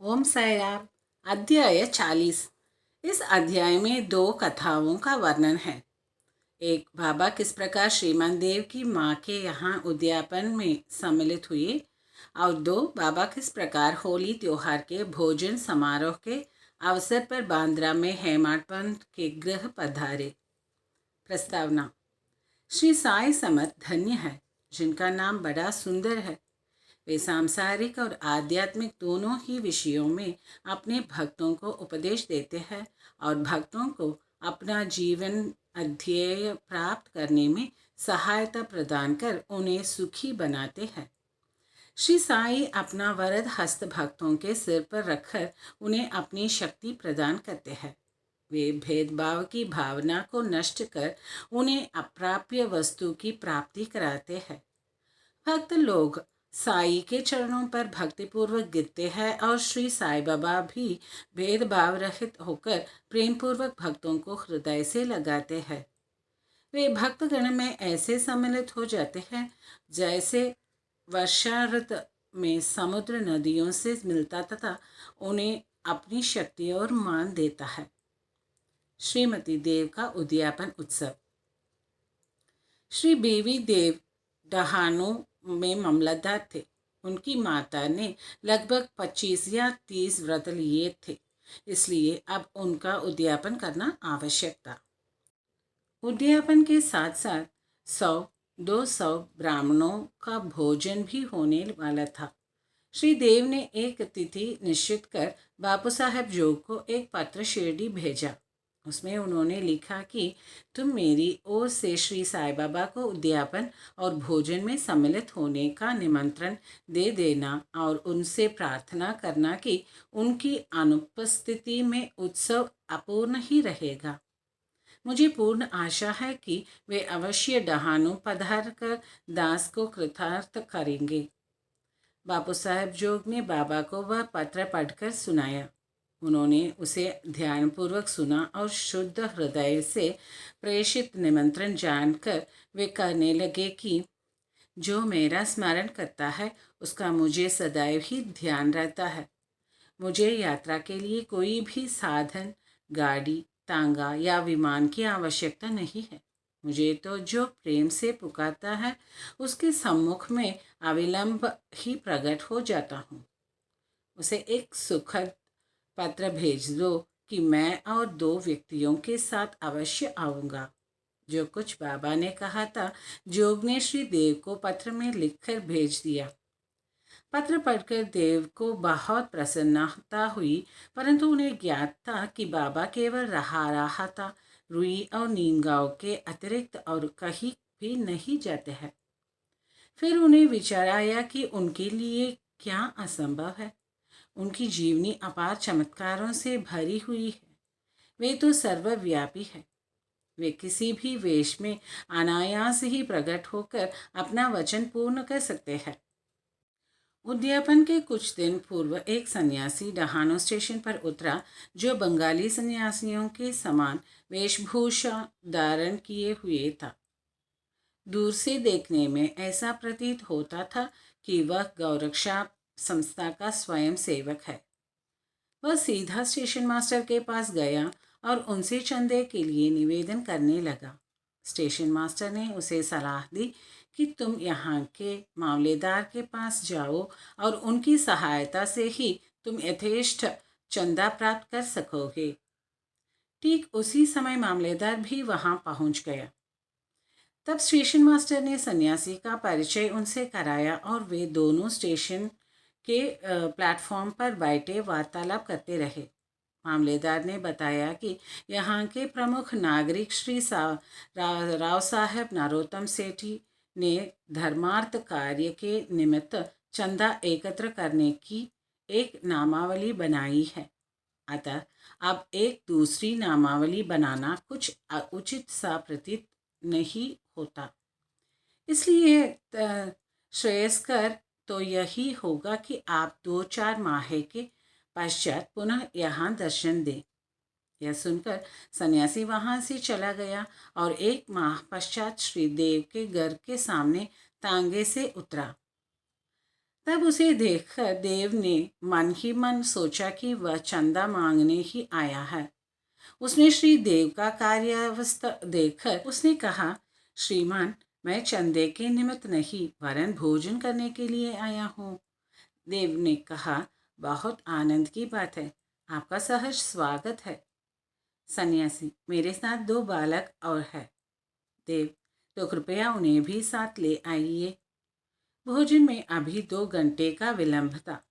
ओम साई राम। अध्याय 40। इस अध्याय में दो कथाओं का वर्णन है। एक, बाबा किस प्रकार श्रीमान देव की माँ के यहाँ उद्यापन में सम्मिलित हुए, और दो, बाबा किस प्रकार होली त्योहार के भोजन समारोह के अवसर पर बांद्रा में हेमाड पंत के गृह पधारे। प्रस्तावना। श्री साई समर्थ धन्य है जिनका नाम बड़ा सुंदर है। वे सांसारिक और आध्यात्मिक दोनों ही विषयों में अपने भक्तों को उपदेश देते हैं और भक्तों को अपना जीवन अध्यय प्राप्त करने में सहायता प्रदान कर उन्हें सुखी बनाते हैं। श्री साई अपना वरद हस्त भक्तों के सिर पर रखकर उन्हें अपनी शक्ति प्रदान करते हैं। वे भेदभाव की भावना को नष्ट कर उन्हें अप्राप्य वस्तु की प्राप्ति कराते हैं। भक्त लोग साई के चरणों पर भक्तिपूर्वक गिरते हैं और श्री साई बाबा भी भेदभाव रहित होकर प्रेम पूर्वक भक्तों को हृदय से लगाते हैं। वे भक्तगण में ऐसे सम्मिलित हो जाते हैं जैसे वर्षा ऋतु में समुद्र नदियों से मिलता तथा उन्हें अपनी शक्ति और मान देता है। श्रीमती देव का उद्यापन उत्सव। श्री बेवी देव डहानू में मामलतदार थे। उनकी माता ने लगभग 25 या 30 व्रत लिए थे, इसलिए अब उनका उद्यापन करना आवश्यक था। उद्यापन के साथ साथ 100-200 ब्राह्मणों का भोजन भी होने वाला था। श्री देव ने एक तिथि निश्चित कर बापू साहब जोग को एक पत्र शिरडी भेजा। उसमें उन्होंने लिखा कि तुम मेरी ओर से श्री साई बाबा को उद्यापन और भोजन में सम्मिलित होने का निमंत्रण दे देना और उनसे प्रार्थना करना कि उनकी अनुपस्थिति में उत्सव अपूर्ण ही रहेगा। मुझे पूर्ण आशा है कि वे अवश्य डहानू पधार कर दास को कृतार्थ करेंगे। बापू साहब जोग ने बाबा को वह पत्र पढ़कर सुनाया। उन्होंने उसे ध्यानपूर्वक सुना और शुद्ध हृदय से प्रेषित निमंत्रण जानकर वे कहने लगे कि जो मेरा स्मरण करता है उसका मुझे सदैव ही ध्यान रहता है। मुझे यात्रा के लिए कोई भी साधन, गाड़ी, तांगा या विमान की आवश्यकता नहीं है। मुझे तो जो प्रेम से पुकारता है उसके सम्मुख में अविलंब ही प्रकट हो जाता हूँ। उसे एक सुखद पत्र भेज दो कि मैं और 2 व्यक्तियों के साथ अवश्य आऊँगा। जो कुछ बाबा ने कहा था, जोग ने श्री देव को पत्र में लिखकर भेज दिया। पत्र पढ़कर देव को बहुत प्रसन्नता हुई, परंतु उन्हें ज्ञात था कि बाबा केवल रहा था, रुई और नीम गांव के अतिरिक्त और कहीं भी नहीं जाते हैं। फिर उन्हें विचार आया कि उनके लिए क्या असंभव है। उनकी जीवनी अपार चमत्कारों से भरी हुई है। वे तो सर्वव्यापी है। वे किसी भी वेश में अनायास ही प्रकट होकर अपना वचन पूर्ण कर सकते हैं। उद्यापन के कुछ दिन पूर्व एक सन्यासी डहानू स्टेशन पर उतरा, जो बंगाली सन्यासियों के समान वेशभूषा धारण किए हुए था। दूर से देखने में ऐसा प्रतीत होता था कि वह गौरक्षा संस्था का स्वयं सेवक है। वह सीधा स्टेशन मास्टर के पास गया और उनसे चंदे के लिए निवेदन करने लगा। स्टेशन मास्टर ने उसे सलाह दी कि तुम यहाँ के मामलेदार के पास जाओ और उनकी सहायता से ही तुम यथेष्ट चंदा प्राप्त कर सकोगे। ठीक उसी समय मामलेदार भी वहाँ पहुँच गया। तब स्टेशन मास्टर ने सन्यासी का परिचय उनसे कराया और वे दोनों स्टेशन के प्लेटफॉर्म पर बैठे वार्तालाप करते रहे। मामलेदार ने बताया कि यहाँ के प्रमुख नागरिक श्री राव साहब नरोत्तम सेठी ने धर्मार्थ कार्य के निमित्त चंदा एकत्र करने की एक नामावली बनाई है। अतः अब एक दूसरी नामावली बनाना कुछ उचित सा प्रतीत नहीं होता। इसलिए श्रेयस्कर तो यही होगा कि आप 2-4 माह के पश्चात पुनः यहाँ दर्शन दें। यह सुनकर सन्यासी वहाँ से चला गया और 1 माह पश्चात श्री देव के घर के सामने तांगे से उतरा। तब उसे देखकर देव ने मन ही मन सोचा कि वह चंदा मांगने ही आया है। उसने श्री देव का कार्यावस्था देखकर उसने कहा, श्रीमान, मैं चंदे के निमित्त नहीं वरन भोजन करने के लिए आया हूँ। देव ने कहा, बहुत आनंद की बात है, आपका सहर्ष स्वागत है। सन्यासी, मेरे साथ 2 बालक और है। देव, तो कृपया उन्हें भी साथ ले आइए। भोजन में अभी 2 घंटे का विलंब था,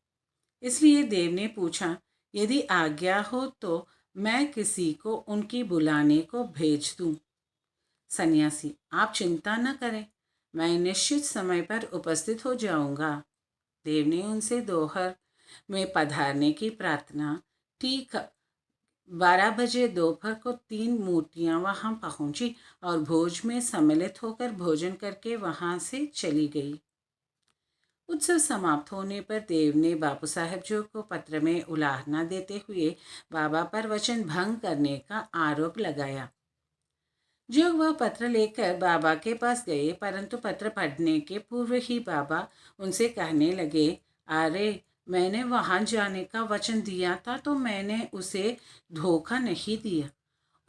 इसलिए देव ने पूछा, यदि आज्ञा हो तो मैं किसी को उनकी बुलाने को भेज दूं। सन्यासी, आप चिंता न करें, मैं निश्चित समय पर उपस्थित हो जाऊंगा। देव ने उनसे दोपहर में पधारने की प्रार्थना। ठीक 12 बजे दोपहर को 3 मूर्तियां वहां पहुंची और भोज में सम्मिलित होकर भोजन करके वहां से चली गई। उत्सव समाप्त होने पर देव ने बापू साहब जो को पत्र में उलाहना देते हुए बाबा पर वचन भंग करने का आरोप लगाया। जो वह पत्र लेकर बाबा के पास गए, परंतु पत्र पढ़ने के पूर्व ही बाबा उनसे कहने लगे, अरे, मैंने वहां जाने का वचन दिया था तो मैंने उसे धोखा नहीं दिया।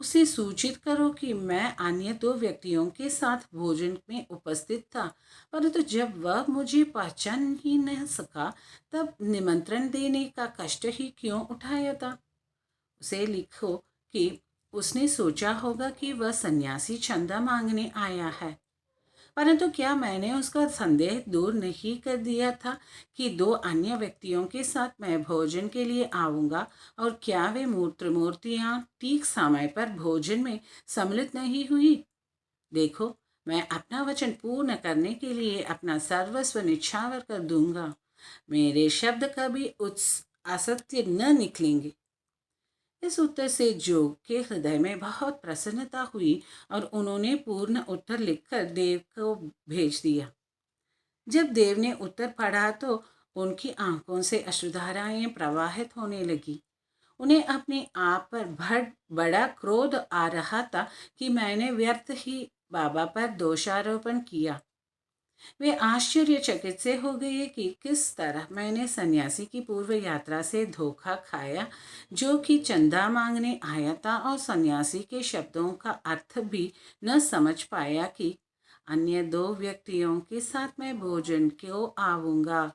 उसे सूचित करो कि मैं अन्य 2 व्यक्तियों के साथ भोजन में उपस्थित था, परंतु जब वह मुझे पहचान ही नहीं सका तब निमंत्रण देने का कष्ट ही क्यों उठाया था। उसे लिखो कि उसने सोचा होगा कि वह सन्यासी चंदा मांगने आया है, परंतु क्या मैंने उसका संदेह दूर नहीं कर दिया था कि 2 अन्य व्यक्तियों के साथ मैं भोजन के लिए आऊँगा, और क्या वे मूर्तियाँ ठीक समय पर भोजन में सम्मिलित नहीं हुई। देखो, मैं अपना वचन पूर्ण करने के लिए अपना सर्वस्व निछावर कर दूंगा। मेरे शब्द कभी असत्य न निकलेंगे। इस उत्तर से जोग के हृदय में बहुत प्रसन्नता हुई और उन्होंने पूर्ण उत्तर लिखकर देव को भेज दिया। जब देव ने उत्तर पढ़ा तो उनकी आंखों से अश्रुधाराएं प्रवाहित होने लगी। उन्हें अपने आप पर बड़ा क्रोध आ रहा था कि मैंने व्यर्थ ही बाबा पर दोषारोपण किया। वे आश्चर्यचकित से हो गए कि किस तरह मैंने सन्यासी की पूर्व यात्रा से धोखा खाया, जो कि चंदा मांगने आया था, और सन्यासी के शब्दों का अर्थ भी न समझ पाया कि अन्य 2 व्यक्तियों के साथ मैं भोजन क्यों आऊँगा।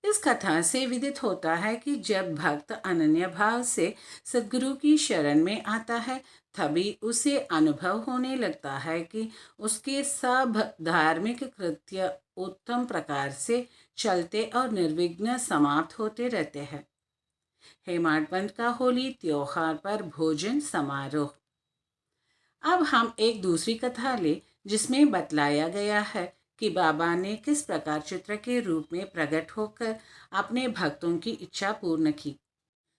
इस कथा से विदित होता है कि जब भक्त अनन्य भाव से सद्गुरु की शरण में आता है, तभी उसे अनुभव होने लगता है कि उसके सब धार्मिक कृत्य उत्तम प्रकार से चलते और निर्विघ्न समाप्त होते रहते हैं। हेमाड पंथ का होली त्योहार पर भोजन समारोह। अब हम एक दूसरी कथा ले, जिसमें बतलाया गया है कि बाबा ने किस प्रकार चित्र के रूप में प्रकट होकर अपने भक्तों की इच्छा पूर्ण की।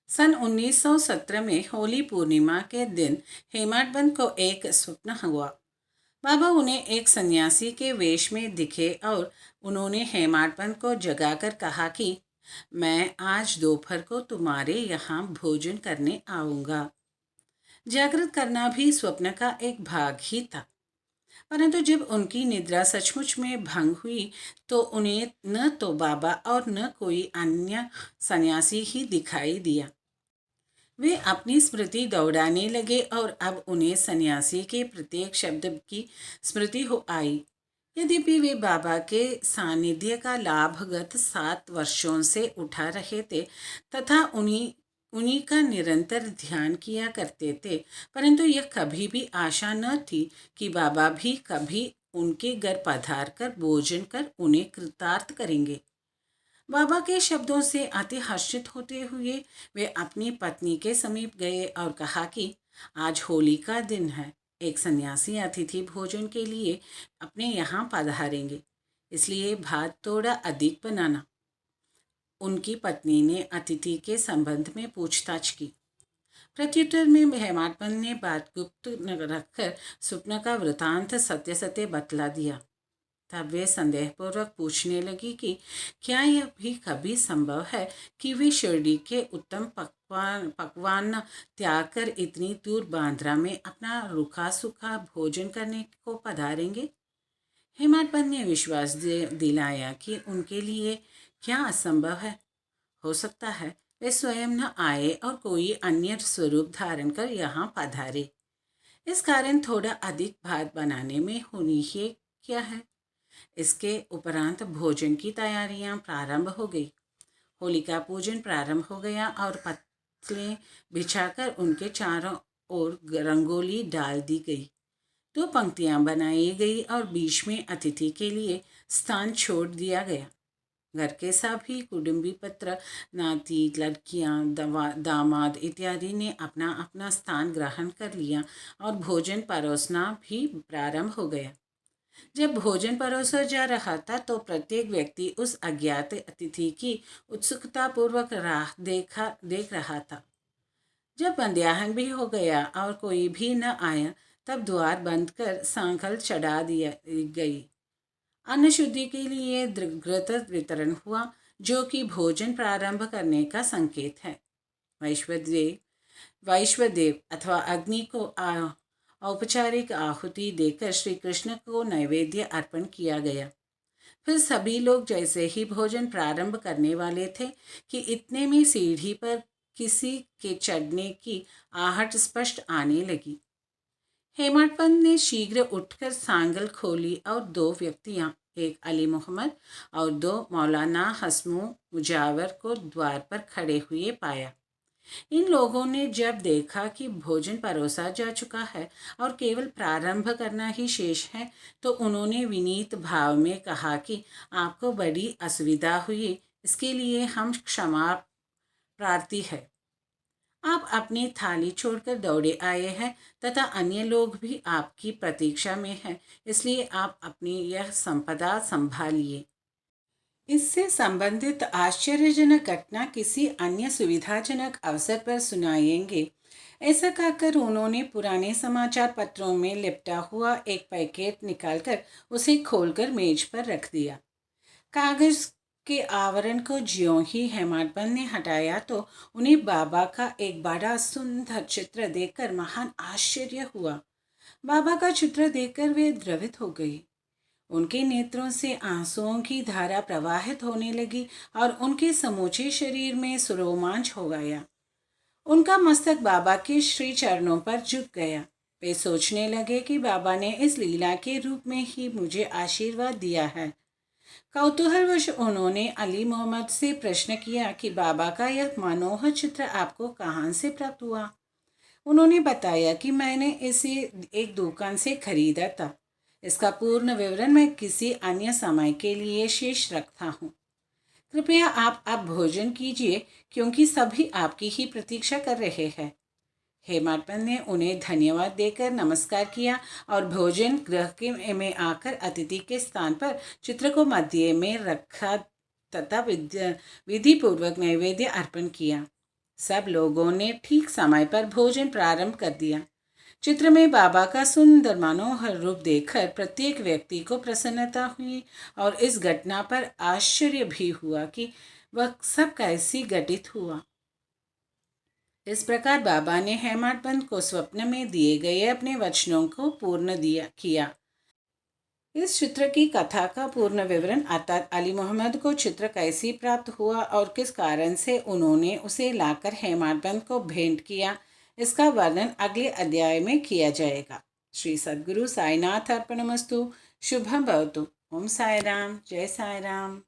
सन 1917 में होली पूर्णिमा के दिन हेमाडपंत को एक स्वप्न हुआ। बाबा उन्हें एक सन्यासी के वेश में दिखे और उन्होंने हेमाडपंत को जगाकर कहा कि मैं आज दोपहर को तुम्हारे यहाँ भोजन करने आऊँगा। जागृत करना भी स्वप्न का एक भाग ही था, परंतु जब उनकी निद्रा सचमुच में भंग हुई तो उन्हें न तो बाबा और न कोई अन्य सन्यासी ही दिखाई दिया। वे अपनी स्मृति दौड़ाने लगे और अब उन्हें सन्यासी के प्रत्येक शब्द की स्मृति हो आई। यद्यपि वे बाबा के सानिध्य का लाभ गत 7 वर्षों से उठा रहे थे तथा उन्हीं उन्हीं का निरंतर ध्यान किया करते थे, परंतु यह कभी भी आशा न थी कि बाबा भी कभी उनके घर पधार कर भोजन कर उन्हें कृतार्थ करेंगे। बाबा के शब्दों से अति हर्षित होते हुए वे अपनी पत्नी के समीप गए और कहा कि आज होली का दिन है, एक सन्यासी अतिथि भोजन के लिए अपने यहाँ पधारेंगे, इसलिए भात थोड़ा अधिक बनाना। उनकी पत्नी ने अतिथि के संबंध में पूछताछ की। प्रत्युत्तर में हेमाडपंत ने बात गुप्त रखकर स्वप्न का वृतांत सत्य सत्य बतला दिया। तब वे संदेहपूर्वक पूछने लगी कि क्या यह भी कभी संभव है कि वे शिरडी के उत्तम पकवान त्याग कर इतनी दूर बांद्रा में अपना रूखा सूखा भोजन करने को पधारेंगे। हेमाडपंत ने विश्वास दिलाया कि उनके लिए क्या असंभव है। हो सकता है वे स्वयं न आए और कोई अन्य स्वरूप धारण कर यहाँ पधारे। इस कारण थोड़ा अधिक भात बनाने में होनी ही क्या है। इसके उपरांत भोजन की तैयारियां प्रारंभ हो गई। होलिका पूजन प्रारंभ हो गया और पतले बिछाकर उनके चारों ओर रंगोली डाल दी गई। दो पंक्तियां बनाई गई और बीच में अतिथि के लिए स्थान छोड़ दिया गया। घर के सभी कुटुंबी पत्र, नाती, लड़कियां, दामाद इत्यादि ने अपना अपना स्थान ग्रहण कर लिया और भोजन परोसना भी प्रारंभ हो गया। जब भोजन परोसा जा रहा था तो प्रत्येक व्यक्ति उस अज्ञात अतिथि की उत्सुकता पूर्वक राह देख रहा था। जब मध्याह्न भी हो गया और कोई भी न आया तब द्वार बंद कर सांकल चढ़ा दिया गई। अन्न शुद्धि के लिए घृत वितरण हुआ, जो कि भोजन प्रारंभ करने का संकेत है। वैश्वदेव अथवा अग्नि को औपचारिक आहुति देकर श्री कृष्ण को नैवेद्य अर्पण किया गया। फिर सभी लोग जैसे ही भोजन प्रारंभ करने वाले थे कि इतने में सीढ़ी पर किसी के चढ़ने की आहट स्पष्ट आने लगी। हेमाडपंत ने शीघ्र उठकर सांगल खोली और दो व्यक्तियां, एक अली मोहम्मद और दो मौलाना हसमू मुजावर को द्वार पर खड़े हुए पाया। इन लोगों ने जब देखा कि भोजन परोसा जा चुका है और केवल प्रारंभ करना ही शेष है तो उन्होंने विनीत भाव में कहा कि आपको बड़ी असुविधा हुई, इसके लिए हम क्षमा प्रार्थी है। आप अपनी थाली छोड़कर दौड़े आए हैं तथा अन्य लोग भी आपकी प्रतीक्षा में हैं, इसलिए आप अपनी यह संपदा संभालिए। इससे संबंधित आश्चर्यजनक घटना किसी अन्य सुविधाजनक अवसर पर सुनाएंगे। ऐसा कहकर उन्होंने पुराने समाचार पत्रों में लिपटा हुआ एक पैकेट निकालकर उसे खोलकर मेज पर रख दिया। कागज के आवरण को ज्यों ही हेमाडपंत ने हटाया तो उन्हें बाबा का एक बड़ा सुंदर चित्र देखकर महान आश्चर्य हुआ। बाबा का चित्र देखकर वे द्रवित हो गए। उनके नेत्रों से आंसुओं की धारा प्रवाहित होने लगी और उनके समूचे शरीर में रोमांच हो गया। उनका मस्तक बाबा के श्री चरणों पर झुक गया। वे सोचने लगे कि बाबा ने इस लीला के रूप में ही मुझे आशीर्वाद दिया है। कौतूहलवश उन्होंने अली मोहम्मद से प्रश्न किया कि बाबा का यह मनोहर चित्र आपको कहाँ से प्राप्त हुआ। उन्होंने बताया कि मैंने इसे एक दुकान से खरीदा था। इसका पूर्ण विवरण मैं किसी अन्य समय के लिए शेष रखता हूँ। कृपया आप अब भोजन कीजिए क्योंकि सभी आपकी ही प्रतीक्षा कर रहे हैं। हेमाडपंत ने उन्हें धन्यवाद देकर नमस्कार किया और भोजन गृह के में आकर अतिथि के स्थान पर चित्र को मध्य में रखा तथा विधि पूर्वक नैवेद्य अर्पण किया। सब लोगों ने ठीक समय पर भोजन प्रारंभ कर दिया। चित्र में बाबा का सुंदर मनोहर रूप देखकर प्रत्येक व्यक्ति को प्रसन्नता हुई और इस घटना पर आश्चर्य भी हुआ कि वह सब कैसी घटित हुआ। इस प्रकार बाबा ने हेमाडपंत को स्वप्न में दिए गए अपने वचनों को पूर्ण किया। इस चित्र की कथा का पूर्ण विवरण अर्थात अली मोहम्मद को चित्र कैसे प्राप्त हुआ और किस कारण से उन्होंने उसे लाकर हेमाडपंत को भेंट किया, इसका वर्णन अगले अध्याय में किया जाएगा। श्री सद्गुरु साईनाथ अर्पणमस्तु। शुभम भवतु। ओम साई राम। जय साई राम।